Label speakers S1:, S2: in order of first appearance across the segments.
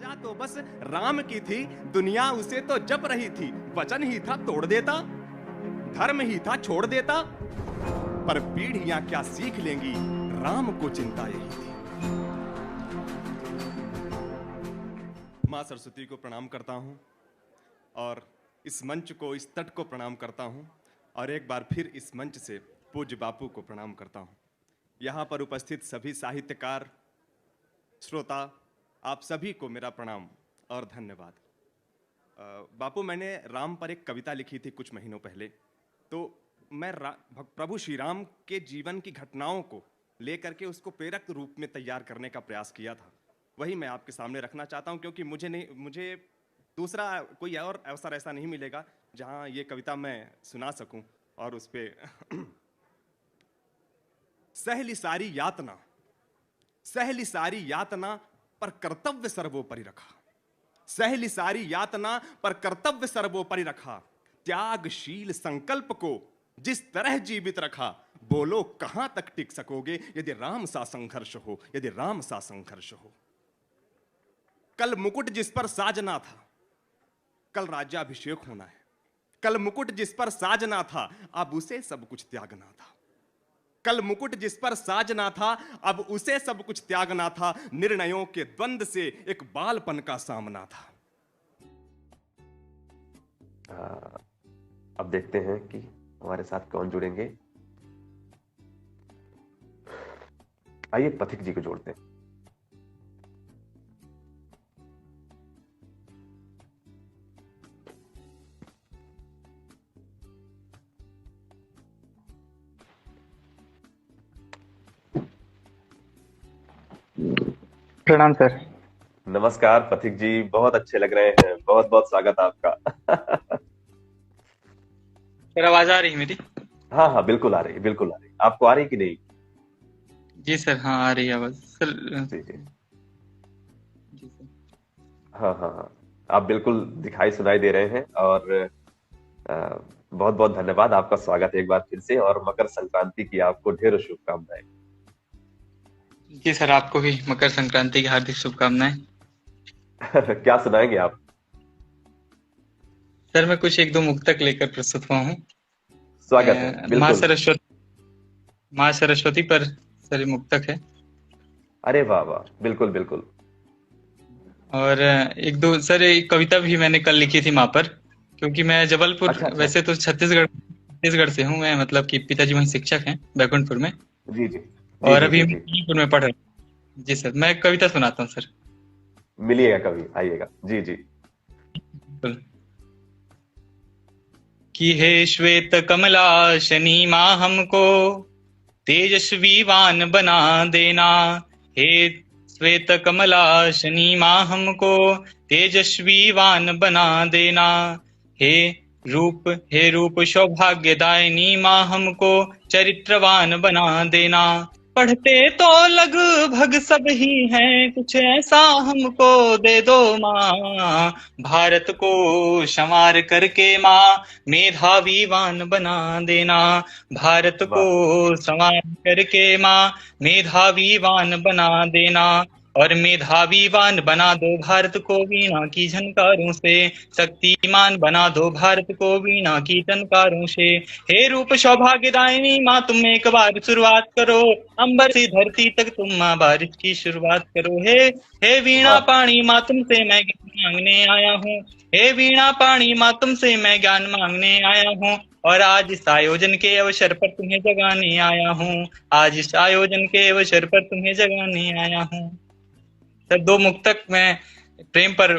S1: लीला तो बस राम की थी, दुनिया उसे तो जप रही थी। वचन ही था तोड़ देता, धर्म ही था छोड़ देता, पर पीढ़ियां क्या सीख लेंगी, राम को चिंता यही थी। मां सरस्वती को प्रणाम करता हूं और इस मंच को, इस तट को प्रणाम करता हूं और एक बार फिर इस मंच से पूज्य बापू को प्रणाम करता हूं। यहां पर उपस्थित सभी साहित्यकार, श्रोता, आप सभी को मेरा प्रणाम और धन्यवाद। बापू, मैंने राम पर एक कविता लिखी थी कुछ महीनों पहले, तो मैं प्रभु श्री राम के जीवन की घटनाओं को लेकर के उसको प्रेरक रूप में तैयार करने का प्रयास किया था। वही मैं आपके सामने रखना चाहता हूं, क्योंकि मुझे दूसरा कोई और अवसर ऐसा नहीं मिलेगा जहां ये कविता मैं सुना सकूं और उस पे सहली सारी यातना पर कर्तव्य सर्वोपरि रखा, सहली सारी यातना पर कर्तव्य सर्वोपरि रखा, त्यागशील संकल्प को जिस तरह जीवित रखा, बोलो कहां तक टिक सकोगे यदि राम सा संघर्ष हो, यदि राम सा संघर्ष हो। कल मुकुट जिस पर साजना था, कल राज्याभिषेक होना है। कल मुकुट जिस पर साजना था, अब उसे सब कुछ त्यागना था। कल मुकुट जिस पर साजना था, अब उसे सब कुछ त्यागना था। निर्णयों के द्वंद से एक बालपन का सामना था।
S2: अब देखते हैं कि हमारे साथ कौन जुड़ेंगे। आइए पथिक जी को जोड़ते हैं।
S3: प्रणाम सर।
S2: नमस्कार पथिक जी, बहुत अच्छे लग रहे हैं, बहुत बहुत स्वागत आपका।
S3: सर आवाज आ रही है मेरी?
S2: हाँ हाँ बिल्कुल आ रही है, बिल्कुल आ रही है। आपको आ रही कि नहीं?
S3: जी सर, हाँ आ रही है आवाज सर।
S2: जी जी
S3: जी सर।
S2: हाँ हाँ हाँ, आप बिल्कुल दिखाई सुनाई दे रहे हैं और बहुत बहुत धन्यवाद। आपका स्वागत एक बार फिर से, और मकर संक्रांति की आपको ढेरों शुभकामनाएं।
S3: जी सर, आपको भी मकर संक्रांति की हार्दिक शुभकामनाएं।
S2: क्या सुनाएंगे आप?
S3: सर मैं कुछ एक दो मुक्तक लेकर प्रस्तुत हुआ हूँ।
S2: स्वागत है, बिल्कुल।
S3: माँ सरस्वती पर सर ये मुक्तक है।
S2: अरे वाह वाह, बिल्कुल बिल्कुल।
S3: और एक दो सर एक कविता भी मैंने कल लिखी थी माँ पर, क्योंकि मैं जबलपुर,
S2: अच्छा अच्छा।
S3: वैसे तो छत्तीसगढ़ से हूँ मैं, मतलब कि पिताजी वहीं शिक्षक हैं बैकुंठपुर में,
S2: जी जी जी
S3: और
S2: जी
S3: अभी
S2: जी
S3: मैं
S2: जी।
S3: जबलपुर में पढ़ रहा हूँ। जी सर, मैं एक कविता सुनाता हूँ सर।
S2: मिलिएगा कभी, आइएगा। जी जी।
S3: कि हे श्वेत कमलाशनी माँ हमको तेजस्वीवान बना देना। हे श्वेत कमलाशनी माँ हमको तेजस्वीवान बना देना। हे रूप सौभाग्यदायिनी माँ हमको चरित्रवान बना देना। पढ़ते तो लगभग सब ही हैं, कुछ ऐसा हमको दे दो माँ। भारत को संवार करके माँ मेधावीवान बना देना। भारत को
S2: वाह
S3: संवार करके माँ मेधावीवान बना देना। और मेधावीवान बना दो भारत को वीणा की झनकारों से, शक्तिमान बना दो भारत को वीणा की झनकारों से। हे रूप सौभाग्यदायिनी माँ तुम एक बार शुरुआत करो, अंबर से धरती तक तुम माँ बारिश की शुरुआत करो। हे वीणा
S2: वाह।
S3: पाणी माँ तुमसे मैं ज्ञान मांगने आया हूँ। हे वीणा पाणी माँ तुमसे मैं ज्ञान मांगने आया हूँ। और आज इस आयोजन के अवसर पर तुम्हें जगाने आया हूँ। आज इस आयोजन के अवसर पर तुम्हें जगाने आया हूँ। सर दो मुक्तक मैं प्रेम पर,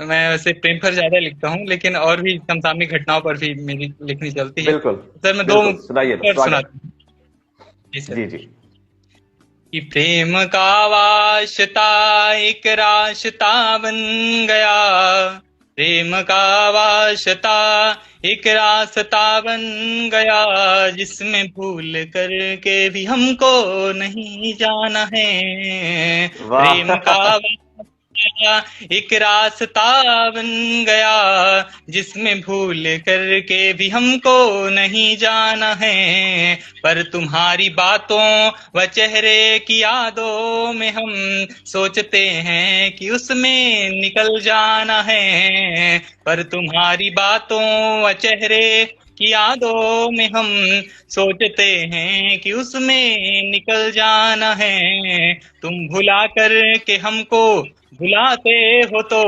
S3: मैं वैसे प्रेम पर ज्यादा लिखता हूँ, लेकिन और भी समसामयिक घटनाओं पर भी मेरी लिखनी चलती है।
S2: बिल्कुल
S3: सर मैं दो
S2: बिल्कुल, सुनाइए ना,
S3: मुक्तक
S2: स्वागत।
S3: सुनाता हूँ। जी सर।
S2: जी जी।
S3: कि प्रेम का वास्ता एक रास्ता बन गया। प्रेम का वास्ता एक रास्ता बन गया, जिसमें भूल करके भी हमको नहीं जाना है।
S2: वाह।
S3: प्रेम का एक रास्ता बन गया जिसमें भूल करके भी हमको नहीं जाना है, पर तुम्हारी बातों व चेहरे की यादों में हम सोचते हैं कि उसमें निकल जाना है, पर तुम्हारी बातों व चेहरे की यादों में हम सोचते हैं कि उसमें निकल जाना है। तुम भुला कर के हमको भुलाते हो तो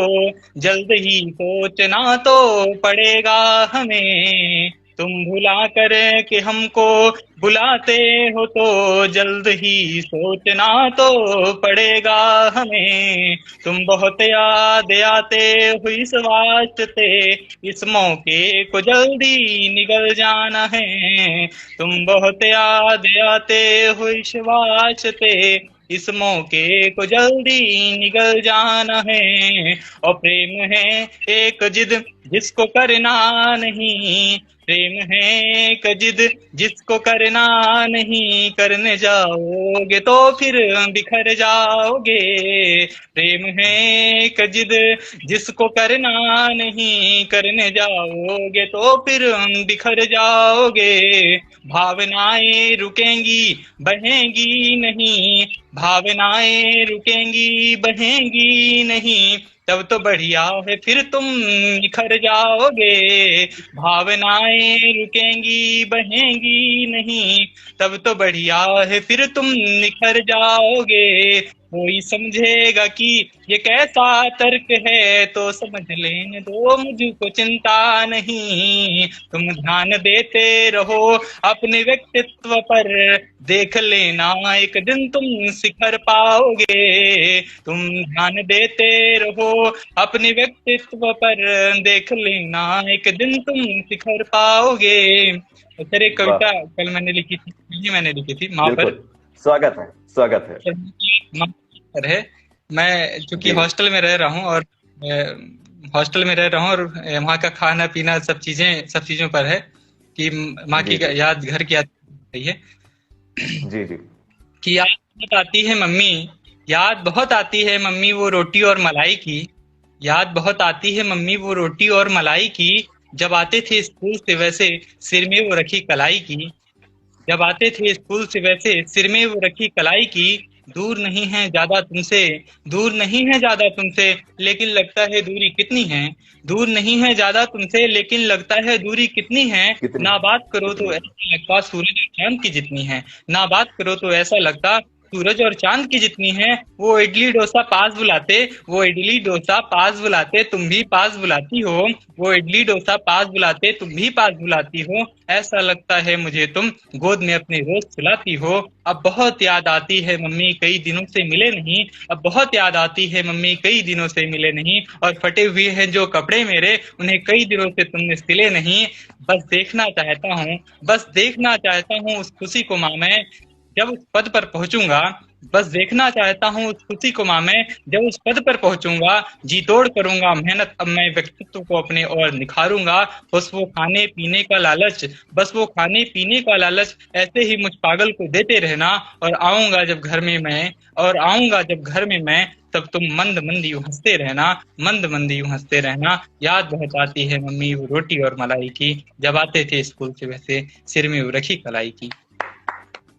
S3: जल्द ही सोचना तो पड़ेगा हमें। तुम भुला कर के हमको बुलाते हो तो जल्द ही सोचना तो पड़ेगा हमें। तुम बहुत याद आते हो इस वास्ते, इस मौके को जल्दी निकल जाना है। तुम बहुत याद आते हो इस वास्ते, इस मौके को जल्दी निकल जाना है। और प्रेम है एक जिद जिसको करना नहीं, प्रेम है एक जिद जिसको करना नहीं, करने जाओगे तो फिर बिखर जाओगे। प्रेम है एक जिद जिसको करना नहीं, करने जाओगे तो फिर बिखर जाओगे। भावनाएं रुकेंगी बहेंगी नहीं, भावनाएं रुकेंगी बहेंगी नहीं, तब तो बढ़िया है फिर तुम निखर जाओगे। भावनाएं रुकेंगी बहेंगी नहीं, तब तो बढ़िया है फिर तुम निखर जाओगे। कोई समझेगा कि ये कैसा तर्क है तो समझ लेने दो, मुझको चिंता नहीं। तुम ध्यान देते रहो अपने व्यक्तित्व पर, देख लेना एक दिन तुम शिखर पाओगे। तुम ध्यान देते रहो अपने व्यक्तित्व पर, देख लेना एक दिन तुम शिखर पाओगे। सर एक
S2: वाह,
S3: कविता कल मैंने लिखी थी, ये मैंने लिखी थी माँ पर।
S2: बिल्कुल। स्वागत है, स्वागत है।
S3: माँ पर है। मैं चूंकि
S2: जी
S3: हॉस्टल में रह रहा हूँ और हॉस्टल में रह रहा हूँ और वहाँ का खाना पीना सब चीजों पर है कि माँ
S2: जी
S3: की
S2: जी
S3: याद, घर की याद रही है
S2: जी जी।
S3: कि याद बहुत आती है मम्मी, याद बहुत आती है मम्मी वो रोटी और मलाई की, याद बहुत आती है मम्मी वो रोटी और मलाई की, जब आते थे स्कूल से वैसे सिर में वो रखी कलाई की, जब आते थे स्कूल से वैसे सिर में वो रखी कलाई की। दूर नहीं है ज्यादा तुमसे, दूर नहीं है ज्यादा तुमसे, लेकिन लगता है दूरी कितनी है, दूर नहीं है ज्यादा तुमसे लेकिन लगता है दूरी कितनी है।
S2: कितनी
S3: ना
S2: है,
S3: बात करो
S2: कितनी
S3: तो
S2: है।
S3: ऐसा लगता सूरज और चांद की जितनी है, ना बात करो तो ऐसा लगता सूरज और चांद की जितनी है। वो इडली डोसा पास बुलाते, वो इडली डोसा पास बुलाते, तुम भी पास बुलाती हो, वो इडली डोसा पास बुलाते तुम भी पास बुलाती हो। ऐसा लगता है मुझे तुम गोद में अपने रोज सुलाती हो। अब बहुत याद आती है मम्मी कई दिनों से मिले नहीं, अब बहुत याद आती है मम्मी कई दिनों से मिले नहीं, और फटे हुए हैं जो कपड़े मेरे उन्हें कई दिनों से तुमने सिले नहीं। बस देखना चाहता हूँ, बस देखना चाहता हूँ उस खुशी को माँ मैं, जब उस पद पर पहुंचूंगा। बस देखना चाहता हूँ उस खुशी को माँ मैं, जब उस पद पर पहुंचूंगा। जी तोड़ करूंगा मेहनत अब मैं व्यक्तित्व को अपने और निखारूंगा। बस वो खाने पीने का लालच, बस वो खाने पीने का लालच ऐसे ही मुझ पागल को देते रहना। और आऊंगा जब घर में मैं, और आऊंगा जब घर में मैं, तब तुम मंद मंद यूं हंसते रहना, मंद मंद यूं हंसते रहना। याद बहुत आती है मम्मी वो रोटी और मलाई की, जब आते थे स्कूल से वैसे सिर में वो रखी कलाई की।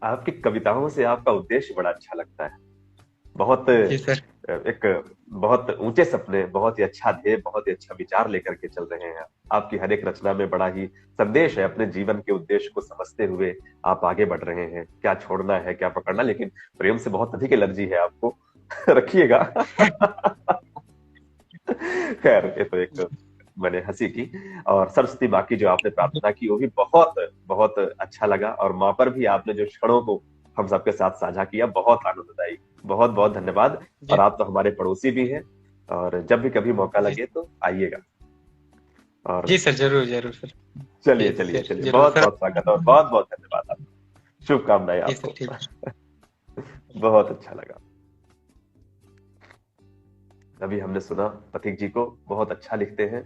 S2: आपकी कविताओं से आपका उद्देश्य बड़ा अच्छा लगता है। बहुत
S3: जी सर।
S2: एक बहुत ऊंचे सपने, बहुत ही अच्छा ध्येय, बहुत ही अच्छा विचार लेकर के चल रहे हैं। आपकी हर एक रचना में बड़ा ही संदेश है। अपने जीवन के उद्देश्य को समझते हुए आप आगे बढ़ रहे हैं, क्या छोड़ना है क्या पकड़ना। लेकिन प्रेम से बहुत अधिक एलर्जी है आपको। रखिएगा। खैर, ये तो एक मैंने हंसी की। और सरस्वती माँ की जो आपने प्रार्थना की वो भी बहुत बहुत अच्छा लगा। और माँ पर भी आपने जो क्षणों को हम सबके साथ साझा किया, बहुत आनंददायी। बहुत बहुत धन्यवाद।
S3: जी
S2: और आप तो हमारे पड़ोसी भी हैं, और जब भी कभी मौका
S3: जी
S2: लगे तो आइएगा। और
S3: जी सर, जरूर जरूर सर।
S2: चलिए
S3: जी
S2: चलिए
S3: सर,
S2: चलिए,
S3: जरूर
S2: बहुत
S3: सर।
S2: बहुत स्वागत और बहुत बहुत धन्यवाद आपको। शुभकामनाएं
S3: जी सर,
S2: आपको।
S3: ठीक है।
S2: बहुत अच्छा लगा। अभी हमने सुना पथिक जी को, बहुत अच्छा लिखते हैं।